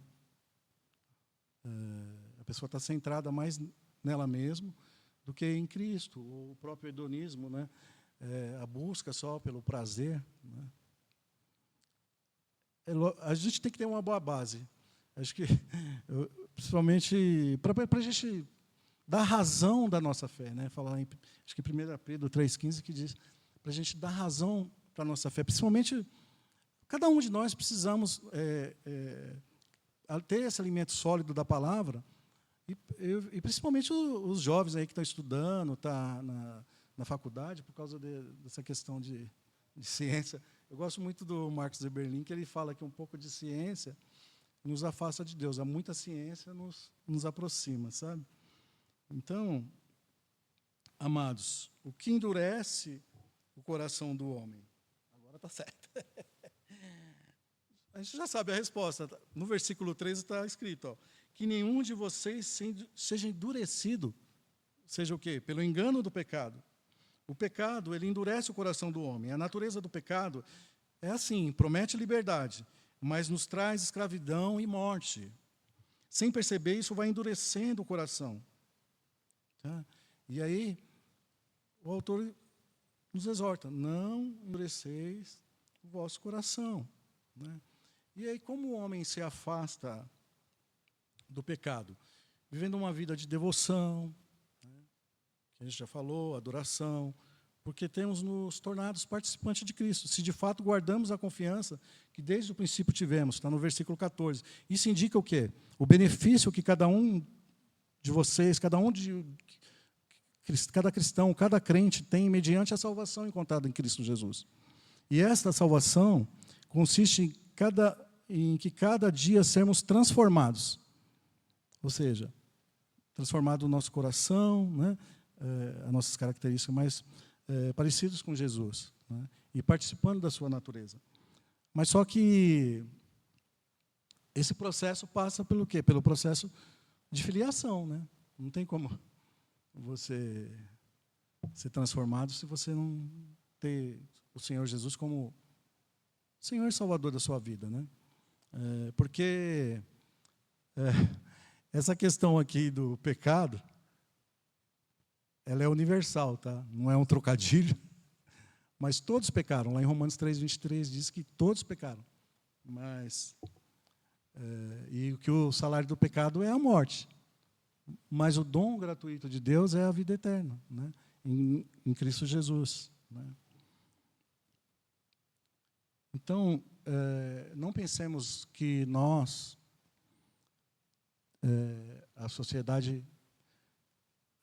A pessoa está centrada mais nela mesma do que em Cristo. O próprio hedonismo, né? A busca só pelo prazer, né? A gente tem que ter uma boa base. Acho que, principalmente, para a gente dar razão da nossa fé, né? Falar acho que 1 Pedro 3,15 que diz para a gente dar razão para a nossa fé. Principalmente, cada um de nós precisamos ter esse alimento sólido da palavra, e principalmente os jovens aí que estão estudando, estão na faculdade, por causa dessa questão de ciência. Eu gosto muito do Marcos Eberlin, que ele fala que um pouco de ciência nos afasta de Deus. Há muita ciência nos aproxima, sabe? Então, amados, o que endurece o coração do homem? Agora está certo. A gente já sabe a resposta. No versículo 13 está escrito, que nenhum de vocês seja endurecido, seja o quê? Pelo engano do pecado, O pecado, ele endurece o coração do homem. A natureza do pecado é assim, promete liberdade, mas nos traz escravidão e morte. Sem perceber, isso vai endurecendo o coração. Tá? E aí, o autor nos exorta, não endureceis o vosso coração. Né? E aí, como o homem se afasta do pecado? Vivendo uma vida de devoção, né? Que a gente já falou, adoração, porque temos nos tornados participantes de Cristo. Se de fato guardamos a confiança que desde o princípio tivemos, está no versículo 14. Isso indica o quê? O benefício que cada um de vocês, cada cristão, cada crente tem mediante a salvação encontrada em Cristo Jesus. E esta salvação consiste em que cada dia sermos transformados. Ou seja, transformado o nosso coração, né? As nossas características mais parecidas com Jesus, né? E participando da sua natureza. Mas só que esse processo passa pelo quê? Pelo processo de filiação, né? Não tem como você ser transformado se você não ter o Senhor Jesus como Senhor e Salvador da sua vida, né? Porque essa questão aqui do pecado, ela é universal, tá? Não é um trocadilho, mas todos pecaram. Lá em Romanos 3:23 diz que todos pecaram. Mas e que o salário do pecado é a morte. Mas o dom gratuito de Deus é a vida eterna, né? Em Cristo Jesus, né? Então, não pensemos que nós, a sociedade,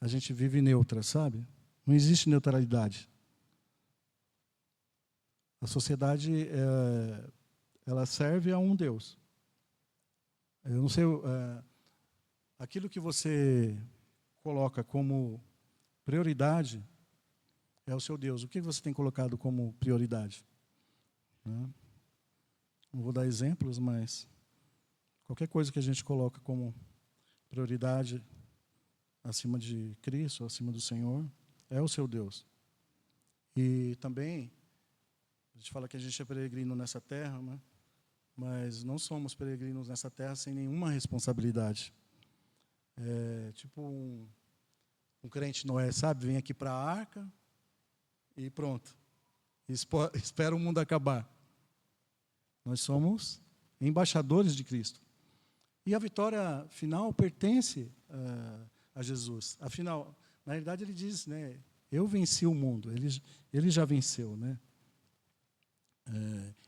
a gente vive neutra, sabe? Não existe neutralidade. A sociedade, ela serve a um Deus. Eu não sei, aquilo que você coloca como prioridade é o seu Deus. O que você tem colocado como prioridade? Não vou dar exemplos, mas qualquer coisa que a gente coloca como prioridade acima de Cristo, acima do Senhor, é o seu Deus. E também, a gente fala que a gente é peregrino nessa terra, né? Mas não somos peregrinos nessa terra sem nenhuma responsabilidade. Tipo um crente Noé, sabe? Vem aqui para a arca e pronto. Espera o mundo acabar. Nós somos embaixadores de Cristo. E a vitória final pertence a Jesus. Afinal, na realidade ele diz, né? Eu venci o mundo. Ele já venceu, né?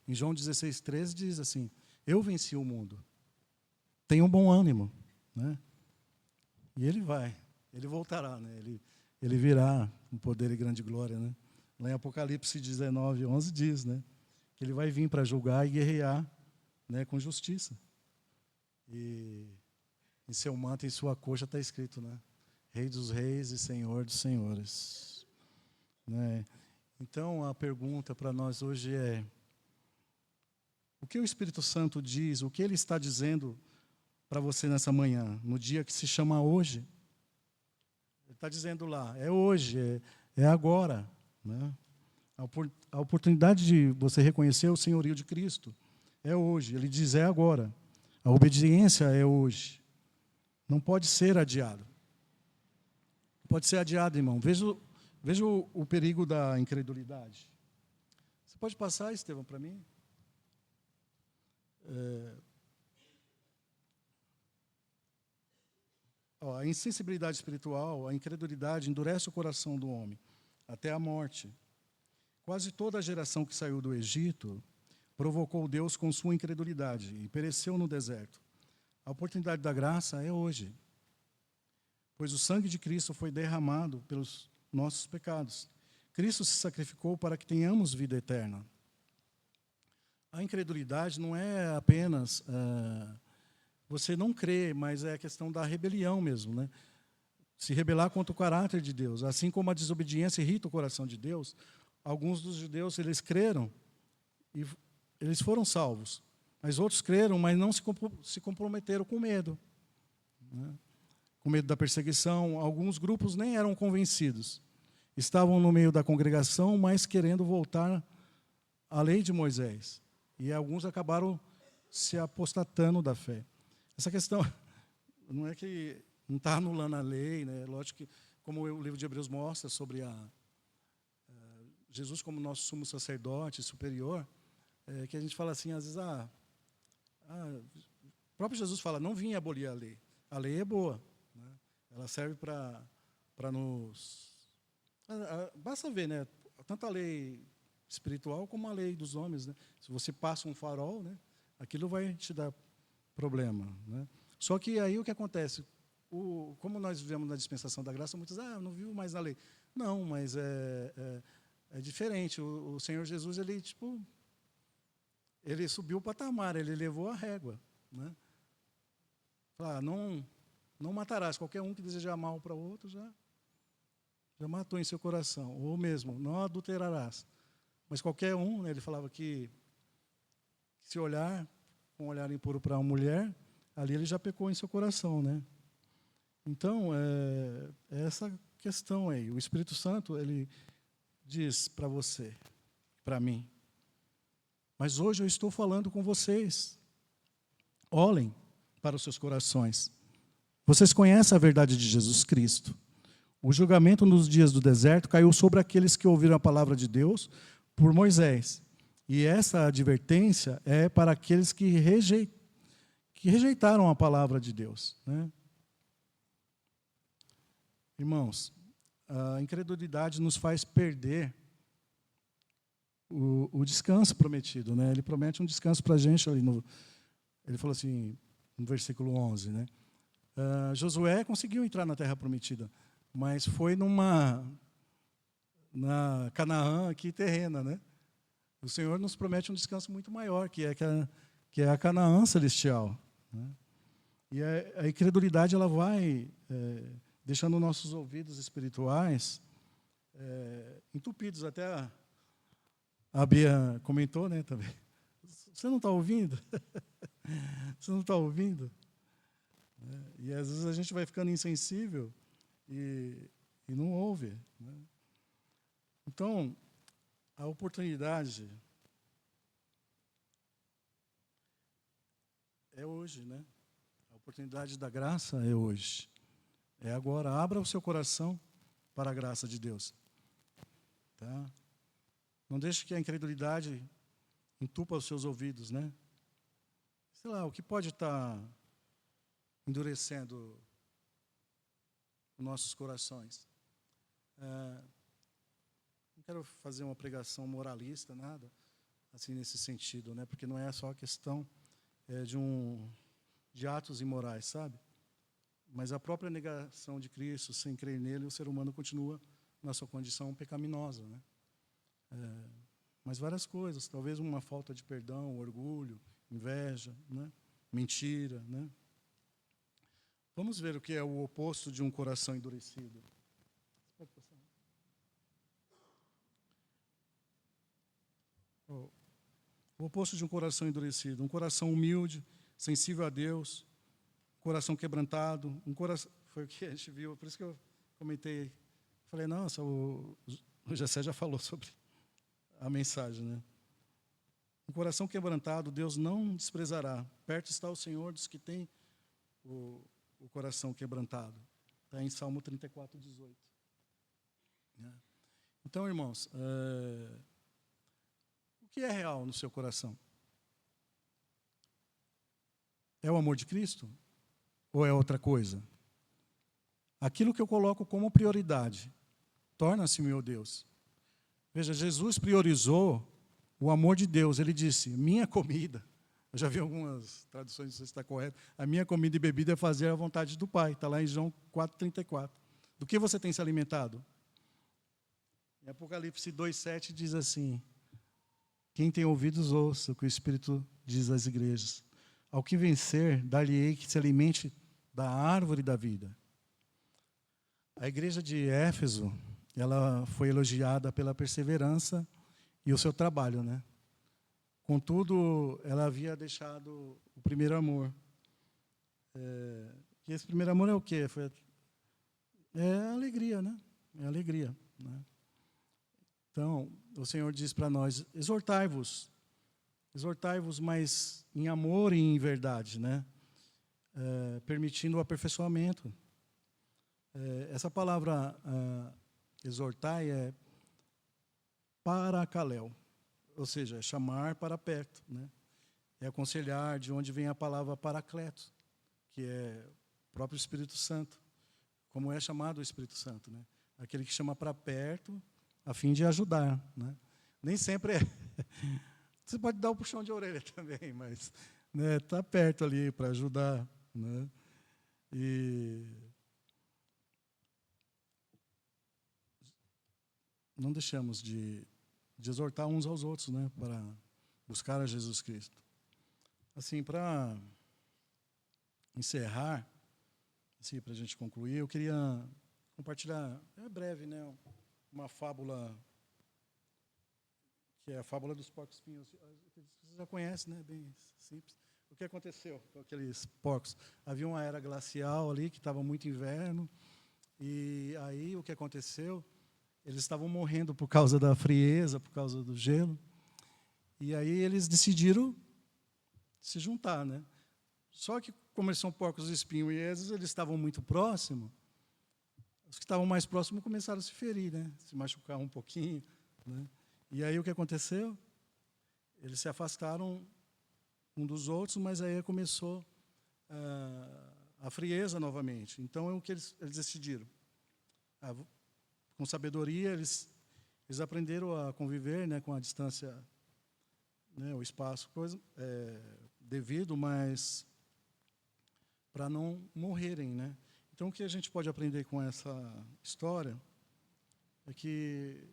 Em João 16:13 diz assim: eu venci o mundo. Tenha um bom ânimo, né? E ele voltará, né? Ele virá com poder e grande glória, né? Lá em Apocalipse 19:11 diz, né? Que ele vai vir para julgar e guerrear, né? Com justiça. E em seu manto e em sua coxa está escrito, né? Rei dos reis e Senhor dos senhores, né? Então, a pergunta para nós hoje é: o que o Espírito Santo diz, o que ele está dizendo para você nessa manhã, no dia que se chama hoje? Ele está dizendo lá, é hoje, é agora, né? A oportunidade de você reconhecer o senhorio de Cristo é hoje. Ele diz, é agora. A obediência é hoje. Não pode ser adiado. Pode ser adiado, irmão. Veja o perigo da incredulidade. Você pode passar, Estevão, para mim? A insensibilidade espiritual, a incredulidade endurece o coração do homem até a morte. Quase toda a geração que saiu do Egito provocou Deus com sua incredulidade e pereceu no deserto. A oportunidade da graça é hoje, pois o sangue de Cristo foi derramado pelos nossos pecados. Cristo se sacrificou para que tenhamos vida eterna. A incredulidade não é apenas você não crê, mas é a questão da rebelião mesmo, né? Se rebelar contra o caráter de Deus. Assim como a desobediência irrita o coração de Deus, alguns dos judeus, eles creram e eles foram salvos. Mas outros creram, mas não se comprometeram com medo, né? Com medo da perseguição. Alguns grupos nem eram convencidos. estavam no meio da congregação, mas querendo voltar à lei de Moisés. E alguns acabaram se apostatando da fé. Essa questão não é que não está anulando a lei, né? Lógico que, como o livro de Hebreus mostra sobre Jesus como nosso sumo sacerdote superior, que a gente fala assim, às vezes, o próprio Jesus fala, não vim abolir a lei. A lei é boa, né? Ela serve para nos... Basta ver, né? Tanto a lei espiritual como a lei dos homens, né? Se você passa um farol, né? Aquilo vai te dar problema, né? Só que aí o que acontece? Como nós vivemos na dispensação da graça, muitos dizem, não vivo mais na lei. Não, mas é diferente. O Senhor Jesus, ele subiu o patamar, ele levou a régua, né? Fala, não matarás. Qualquer um que desejar mal para o outro já matou em seu coração. Ou mesmo, não adulterarás. Mas qualquer um, né, ele falava que se olhar com um olhar impuro para uma mulher, ali ele já pecou em seu coração, né? Então, é essa questão aí. O Espírito Santo, ele diz para você, para mim, mas hoje eu estou falando com vocês. Olhem para os seus corações. Vocês conhecem a verdade de Jesus Cristo. O julgamento nos dias do deserto caiu sobre aqueles que ouviram a palavra de Deus por Moisés. E essa advertência é para aqueles que rejeitaram a palavra de Deus, né? Irmãos, a incredulidade nos faz perder o descanso prometido, né? Ele promete um descanso para a gente ali ele falou assim, no versículo 11, né? Josué conseguiu entrar na terra prometida, mas foi na Canaã aqui terrena, né? O Senhor nos promete um descanso muito maior, que é a Canaã celestial, né? E a incredulidade ela vai deixando nossos ouvidos espirituais entupidos. Até a Bia comentou, né, também. Você não está ouvindo? Você não está ouvindo? E às vezes a gente vai ficando insensível e não ouve, né? Então, a oportunidade é hoje, né? A oportunidade da graça é hoje. É agora. Abra o seu coração para a graça de Deus. Tá? Não deixe que a incredulidade entupa os seus ouvidos, né? Sei lá, o que pode estar endurecendo os nossos corações? Não quero fazer uma pregação moralista, nada assim nesse sentido, né? Porque não é só a questão de atos imorais, sabe? Mas a própria negação de Cristo, sem crer nele, o ser humano continua na sua condição pecaminosa, né? Mas várias coisas, talvez uma falta de perdão, orgulho, inveja, né? Mentira, né? Vamos ver o que é o oposto de um coração endurecido. Pode passar. O oposto de um coração endurecido, um coração humilde, sensível a Deus, coração quebrantado, foi o que a gente viu, por isso que eu comentei, falei, nossa, o Jessé já falou sobre a mensagem, né? Um coração quebrantado, Deus não desprezará. Perto está o Senhor dos que têm o coração quebrantado. Está em Salmo 34, 18. Né? Então, irmãos, o que é real no seu coração? É o amor de Cristo? Ou é outra coisa? Aquilo que eu coloco como prioridade torna-se meu Deus. Veja, Jesus priorizou o amor de Deus. Ele disse, minha comida, eu já vi algumas traduções, não sei se está correto, a minha comida e bebida é fazer a vontade do Pai. Está lá em João 4,34. Do que você tem se alimentado? Em Apocalipse 2,7 diz assim, quem tem ouvidos ouça o que o Espírito diz às igrejas. Ao que vencer, dar-lhe-ei que se alimente da árvore da vida. A igreja de Éfeso, ela foi elogiada pela perseverança e o seu trabalho, né? Contudo, ela havia deixado o primeiro amor. E esse primeiro amor é o quê? É a alegria, né? É a alegria. né? Então, o Senhor diz para nós, exortai-vos, mas em amor e em verdade, né? Permitindo o aperfeiçoamento. Essa palavra exortai é paracaléu, ou seja, chamar para perto, né? É aconselhar, de onde vem a palavra paracleto, que é o próprio Espírito Santo, como é chamado o Espírito Santo, né? Aquele que chama para perto, a fim de ajudar, né? Nem sempre é. Você pode dar um puxão de orelha também, mas tá perto ali para ajudar, né? E não deixamos de exortar uns aos outros, né, para buscar a Jesus Cristo. Assim, para encerrar, assim, para a gente concluir, eu queria compartilhar, é breve, né, uma fábula, que é a fábula dos porcos espinhos. Vocês já conhecem, né, bem simples. O que aconteceu com aqueles porcos? Havia uma era glacial ali, que estava muito inverno, e aí o que aconteceu? Eles estavam morrendo por causa da frieza, por causa do gelo. E aí eles decidiram se juntar, né? Só que, como eles são porcos espinhosos, eles estavam muito próximos. Os que estavam mais próximos começaram a se ferir, né? Se machucar um pouquinho, né? E aí o que aconteceu? Eles se afastaram um dos outros, mas aí começou a frieza novamente. Então, é o que eles decidiram. Com sabedoria, eles aprenderam a conviver, né, com a distância, né, o espaço devido, mas para não morrerem, né? Então, o que a gente pode aprender com essa história é que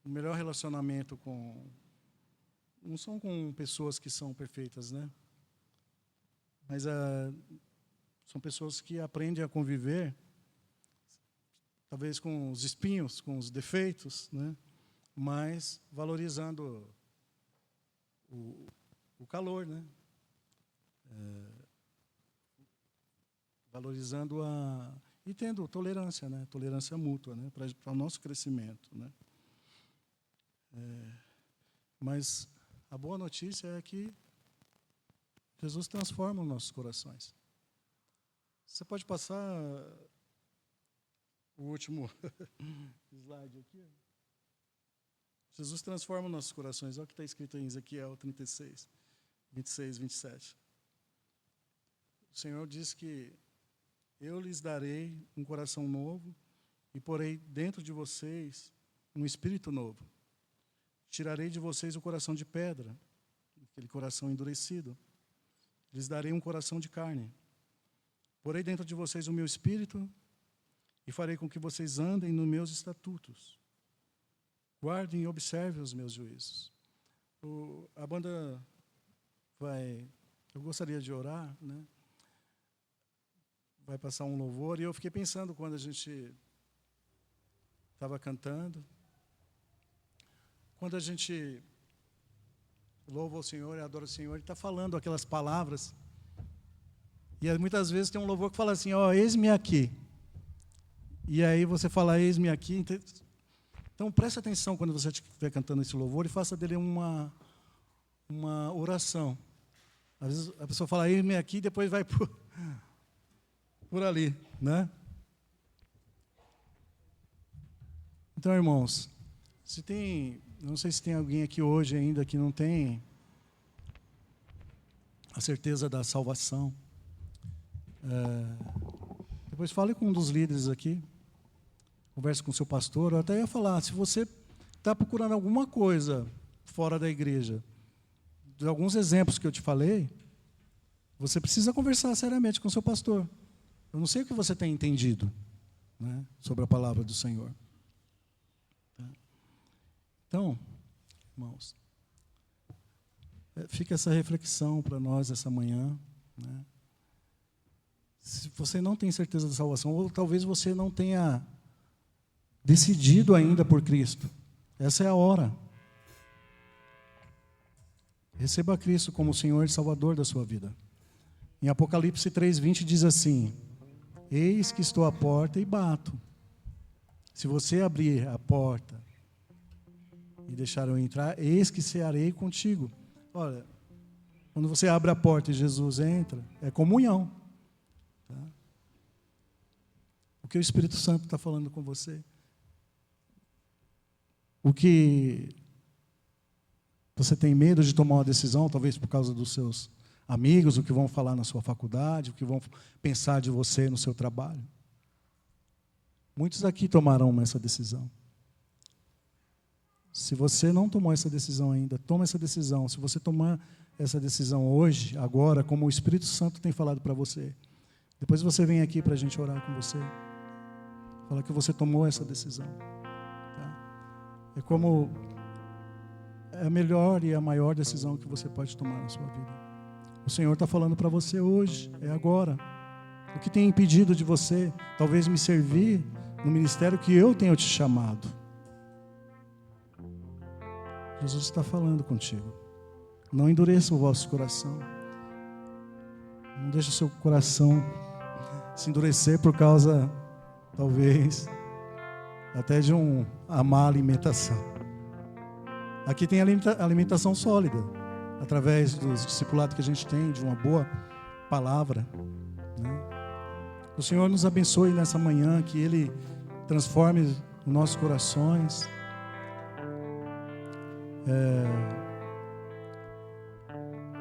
o melhor relacionamento não são com pessoas que são perfeitas, né? Mas são pessoas que aprendem a conviver, talvez com os espinhos, com os defeitos, né? Mas valorizando o calor, né? Valorizando e tendo tolerância, né? Tolerância mútua, né? Para o nosso crescimento, né? Mas a boa notícia é que Jesus transforma os nossos corações. Você pode passar o último slide aqui. Jesus transforma os nossos corações. Olha o que está escrito em Ezequiel 36, 26, 27. O Senhor diz que eu lhes darei um coração novo e porei dentro de vocês um espírito novo. Tirarei de vocês o coração de pedra, aquele coração endurecido. Lhes darei um coração de carne. Porei dentro de vocês o meu espírito e farei com que vocês andem nos meus estatutos. Guardem e observem os meus juízos. A banda eu gostaria de orar, né? Vai passar um louvor, e eu fiquei pensando quando a gente estava cantando, quando a gente louva o Senhor e adora o Senhor, Ele está falando aquelas palavras, e muitas vezes tem um louvor que fala assim, eis-me aqui. E aí você fala, eis-me aqui. Então, preste atenção quando você estiver cantando esse louvor e faça dele uma oração. Às vezes a pessoa fala, eis-me aqui, e depois vai por ali, né? Então, irmãos, não sei se tem alguém aqui hoje ainda que não tem a certeza da salvação. Depois fale com um dos líderes aqui, converse com o seu pastor. Eu até ia falar, se você está procurando alguma coisa fora da igreja, de alguns exemplos que eu te falei, você precisa conversar seriamente com o seu pastor. Eu não sei o que você tem entendido, né, sobre a palavra do Senhor. Então, irmãos, fica essa reflexão para nós essa manhã, né? Se você não tem certeza da salvação, ou talvez você não tenha decidido ainda por Cristo, essa é a hora. Receba Cristo como o Senhor e Salvador da sua vida. Em Apocalipse 3:20 diz assim: eis que estou à porta e bato. Se você abrir a porta e deixar eu entrar, eis que cearei contigo. Olha, quando você abre a porta e Jesus entra, é comunhão. Tá? O que o Espírito Santo está falando com você? O que você tem medo de tomar uma decisão, talvez por causa dos seus amigos, o que vão falar na sua faculdade, o que vão pensar de você no seu trabalho. Muitos aqui tomarão essa decisão. Se você não tomou essa decisão ainda, toma essa decisão. Se você tomar essa decisão hoje, agora, como o Espírito Santo tem falado para você, depois você vem aqui para a gente orar com você. Falar que você tomou essa decisão. Tá? É como é a melhor e a maior decisão que você pode tomar na sua vida. O Senhor está falando para você hoje, é agora. O que tem impedido de você, talvez me servir no ministério que eu tenho te chamado. Jesus está falando contigo. Não endureça o vosso coração. Não deixe o seu coração se endurecer por causa, talvez, até de uma má alimentação. Aqui tem alimentação sólida, através dos discipulados que a gente tem, de uma boa palavra. Né? O Senhor nos abençoe nessa manhã, que Ele transforme os nossos corações.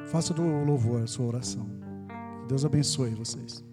Faça do louvor a sua oração. Que Deus abençoe vocês.